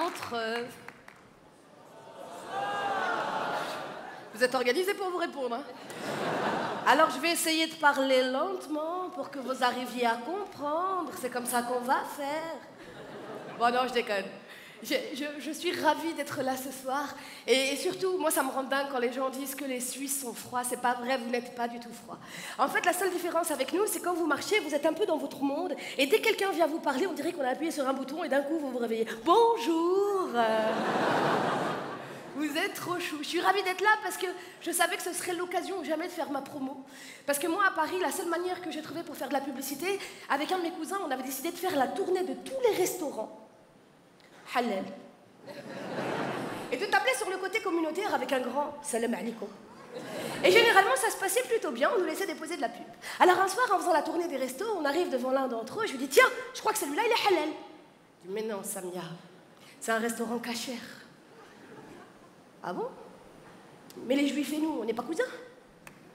Montreuve. Vous êtes organisés pour vous répondre, hein? Alors, je vais essayer de parler lentement pour que vous arriviez à comprendre. C'est comme ça qu'on va faire. Bon, non, je déconne. Je suis ravie d'être là ce soir. Et surtout, moi, ça me rend dingue quand les gens disent que les Suisses sont froids. C'est pas vrai, vous n'êtes pas du tout froid. En fait, la seule différence avec nous, c'est quand vous marchez, vous êtes un peu dans votre monde. Et dès que quelqu'un vient vous parler, on dirait qu'on a appuyé sur un bouton et d'un coup, vous vous réveillez. Bonjour. Vous êtes trop chou. Je suis ravie d'être là parce que je savais que ce serait l'occasion ou jamais de faire ma promo. Parce que moi, à Paris, la seule manière que j'ai trouvée pour faire de la publicité, avec un de mes cousins, on avait décidé de faire la tournée de tous les restaurants halal. Et de t'appeler sur le côté communautaire avec un grand salam alaikum. Et généralement, ça se passait plutôt bien, on nous laissait déposer de la pub. Alors un soir, en faisant la tournée des restos, on arrive devant l'un d'entre eux, je lui dis, tiens, je crois que celui-là, il est halal. Je dis, mais non, Samia, c'est un restaurant cachère. Ah bon? Mais les juifs et nous, on n'est pas cousins?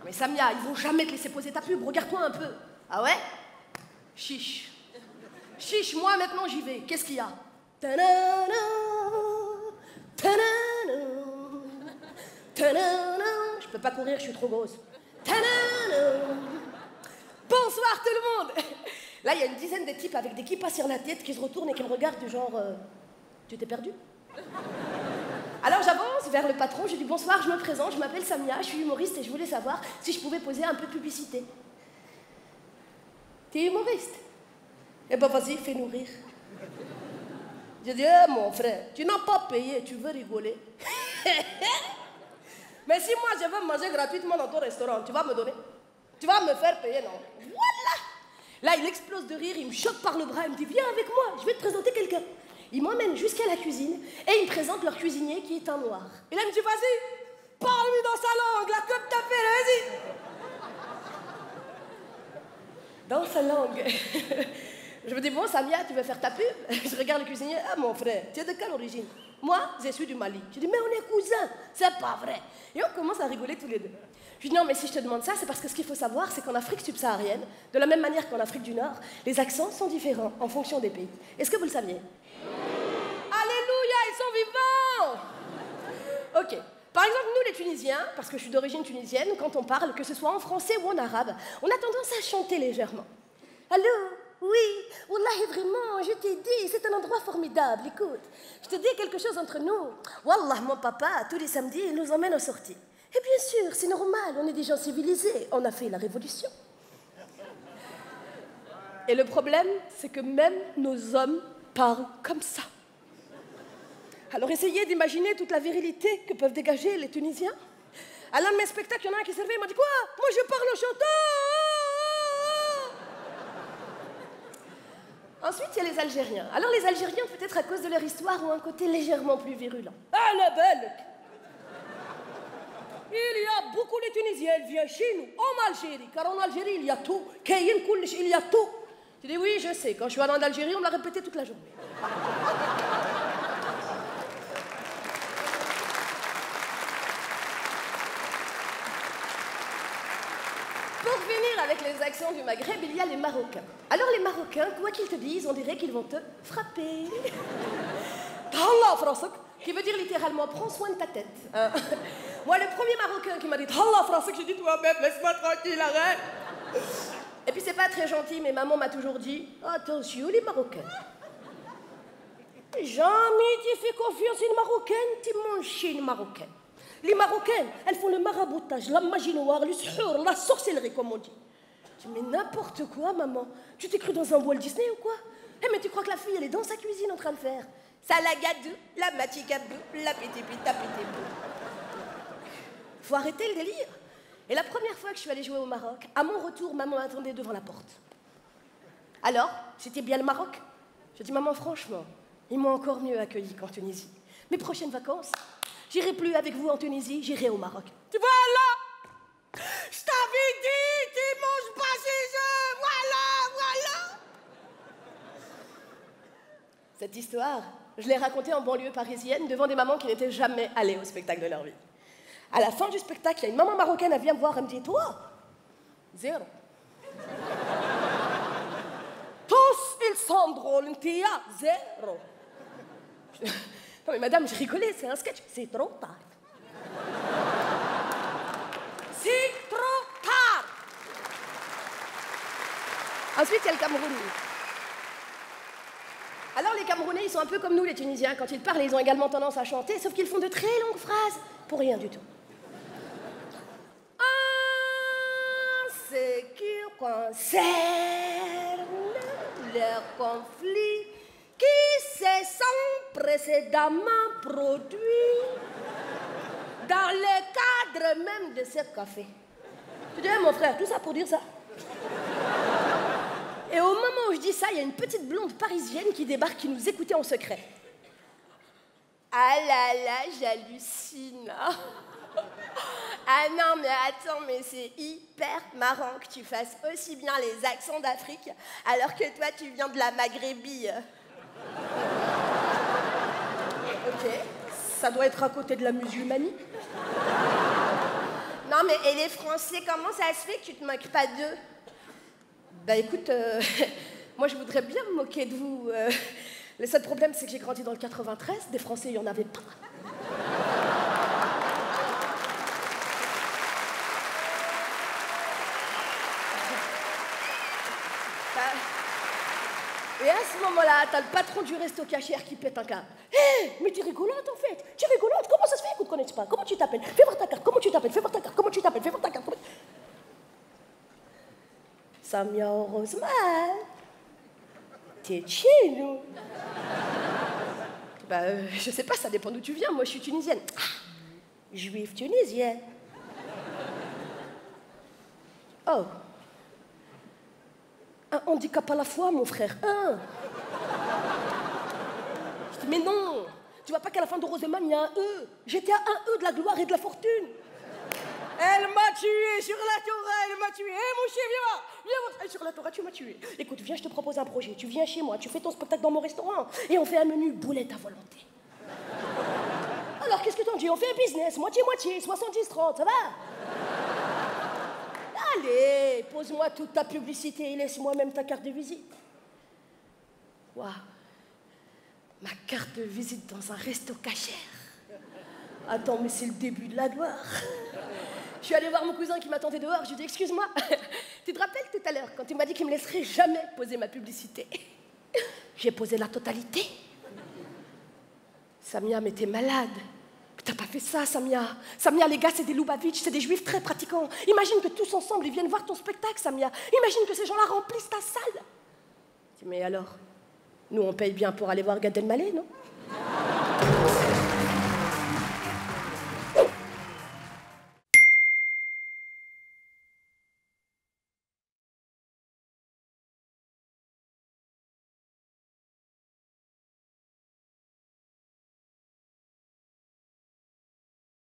Mais Samia, ils vont jamais te laisser poser ta pub, regarde-toi un peu. Ah ouais? Chiche. Chiche, moi maintenant j'y vais. Qu'est-ce qu'il y a? Ta-na-na, ta-na-na, ta-na-na. Je peux pas courir, je suis trop grosse. Ta-na-na. Bonsoir tout le monde. Là, il y a une dizaine de types avec des kippas sur la tête qui se retournent et qui me regardent du genre tu t'es perdu? Alors j'avance vers le patron, je lui dis bonsoir, je me présente, je m'appelle Samia, je suis humoriste et je voulais savoir si je pouvais poser un peu de publicité. T'es humoriste? Eh ben vas-y, fais-nous rire. Je dis, eh mon frère, tu n'as pas payé, tu veux rigoler. Mais si moi je veux manger gratuitement dans ton restaurant, tu vas me donner? Tu vas me faire payer, non? Voilà! Là, il explose de rire, il me choque par le bras, il me dit, viens avec moi, je vais te présenter quelqu'un. Il m'emmène jusqu'à la cuisine et il me présente leur cuisinier qui est un noir. Et là, il me dit, vas-y, parle-lui dans sa langue, la comme t'as fait, vas-y. Dans sa langue. Je me dis, bon, Samia, tu veux faire ta pub? Je regarde le cuisinier, ah mon frère, tu es de quelle origine? Moi, je suis du Mali. Je dis, mais on est cousins, c'est pas vrai. Et on commence à rigoler tous les deux. Je dis, non, mais si je te demande ça, c'est parce que ce qu'il faut savoir, c'est qu'en Afrique subsaharienne, de la même manière qu'en Afrique du Nord, les accents sont différents en fonction des pays. Est-ce que vous le saviez? Alléluia, ils sont vivants! Ok. Par exemple, nous les Tunisiens, parce que je suis d'origine tunisienne, quand on parle, que ce soit en français ou en arabe, on a tendance à chanter légèrement. Allô? Oui, Wallahi, vraiment, je t'ai dit, c'est un endroit formidable, écoute. Je te dis quelque chose entre nous. Wallah, mon papa, tous les samedis, il nous emmène aux sorties. Et bien sûr, c'est normal, on est des gens civilisés, on a fait la révolution. Et le problème, c'est que même nos hommes parlent comme ça. Alors essayez d'imaginer toute la virilité que peuvent dégager les Tunisiens. À l'un de mes spectacles, il y en a un qui s'est levé, il m'a dit, quoi? Moi, je parle en chantant. Ensuite, il y a les Algériens. Alors, les Algériens, peut-être à cause de leur histoire, ont un côté légèrement plus virulent. Ah, la belle! Il y a beaucoup de Tunisiens, ils viennent chez nous, en Algérie, car en Algérie, il y a tout. Il y a tout. Je dis, oui, je sais, quand je suis allée en Algérie, on me l'a répété toute la journée. Pour finir avec les accents du Maghreb, il y a les Marocains. Alors les Marocains, quoi qu'ils te disent, on dirait qu'ils vont te frapper. Tallah frasek, qui veut dire littéralement prends soin de ta tête. Moi, le premier Marocain qui m'a dit Tallah frasek, j'ai dit toi-même, laisse-moi tranquille, arrête. Et puis c'est pas très gentil, mais maman m'a toujours dit attention les Marocains. Jamais tu fais confiance à une Marocaine, tu manges chez une Marocaine. Les Marocaines, elles font le maraboutage, la magie noire, le suhour, la sorcellerie, comme on dit. Je dis, mais n'importe quoi, maman. Tu t'es cru dans un Walt Disney ou quoi? Eh, mais tu crois que la fille, elle est dans sa cuisine en train de faire ça la gadou, la maticabou, la pitipita pitibou. Faut arrêter le délire. Et la première fois que je suis allée jouer au Maroc, à mon retour, maman m'attendait devant la porte. Alors, c'était bien le Maroc? Je dis, maman, franchement, ils m'ont encore mieux accueilli qu'en Tunisie. Mes prochaines vacances, j'irai plus avec vous en Tunisie, j'irai au Maroc. Tu vois là? Je t'avais dit, tu manges pas chez eux. Voilà. Cette histoire, je l'ai racontée en banlieue parisienne devant des mamans qui n'étaient jamais allées au spectacle de leur vie. À la fin du spectacle, il y a une maman marocaine, elle vient me voir, elle me dit, toi, zéro. Tous, ils sont drôles, Ntia, zéro. Non mais madame, je rigolais, c'est un sketch. C'est trop tard. C'est trop tard. Ensuite, il y a le Cameroun. Alors les Camerounais, ils sont un peu comme nous, les Tunisiens. Quand ils parlent, ils ont également tendance à chanter, sauf qu'ils font de très longues phrases pour rien du tout. En ce qui concerne le conflit qui se sont précédemment produits dans le cadre même de ce café. Tu dis, mon frère, tout ça pour dire ça. Et au moment où je dis ça, il y a une petite blonde parisienne qui débarque, qui nous écoutait en secret. Ah là là, j'hallucine. Ah non, mais attends, mais c'est hyper marrant que tu fasses aussi bien les accents d'Afrique, alors que toi, tu viens de la Maghrébie. Ok, ça doit être à côté de la musulmanie. Non, mais et les Français, comment ça se fait que tu te moques pas d'eux? Bah écoute, moi je voudrais bien me moquer de vous. Le seul problème, c'est que j'ai grandi dans le 93, des Français, il n'y en avait pas. Et à ce moment-là, t'as le patron du resto cachère qui pète un câble. Hé, mais t'es rigolote en fait. Tu es rigolote, comment ça se fait qu'on te connaisse pas? Comment tu t'appelles? Fais voir ta carte, comment tu t'appelles? Fais voir ta carte, comment tu t'appelles? Fais voir ta carte. Samia Rosemar, t'es chez nous. Bah, je sais pas, ça dépend d'où tu viens. Moi, je suis tunisienne. Ah, juive tunisienne. Oh. Un handicap à la fois, mon frère. Un. Je dis, mais non. Tu vois pas qu'à la fin de Roseman, il y a un E. J'étais à un E de la gloire et de la fortune. Elle m'a tué sur la Torah, elle m'a tué. Hé, mon chien, viens voir. Viens voir. Sur la Torah, tu m'as tué. Écoute, viens, je te propose un projet. Tu viens chez moi, tu fais ton spectacle dans mon restaurant et on fait un menu boulette à volonté. Alors, qu'est-ce que t'en dis? On fait un business, moitié-moitié, 70-30, ça va? Allez, pose-moi toute ta publicité et laisse-moi même ta carte de visite. Waouh. Ma carte de visite dans un resto cachère. Attends, mais c'est le début de la gloire. Je suis allée voir mon cousin qui m'attendait dehors. Je lui ai dit, excuse-moi, tu te rappelles tout à l'heure quand tu m'as dit qu'il me laisserait jamais poser ma publicité? J'ai posé la totalité. Samia, mais t'es malade. T'as pas fait ça, Samia. Samia, les gars, c'est des Lubavitch, c'est des juifs très pratiquants. Imagine que tous ensemble, ils viennent voir ton spectacle, Samia. Imagine que ces gens-là remplissent ta salle. Mais alors, nous, on paye bien pour aller voir Gad Elmaleh, non?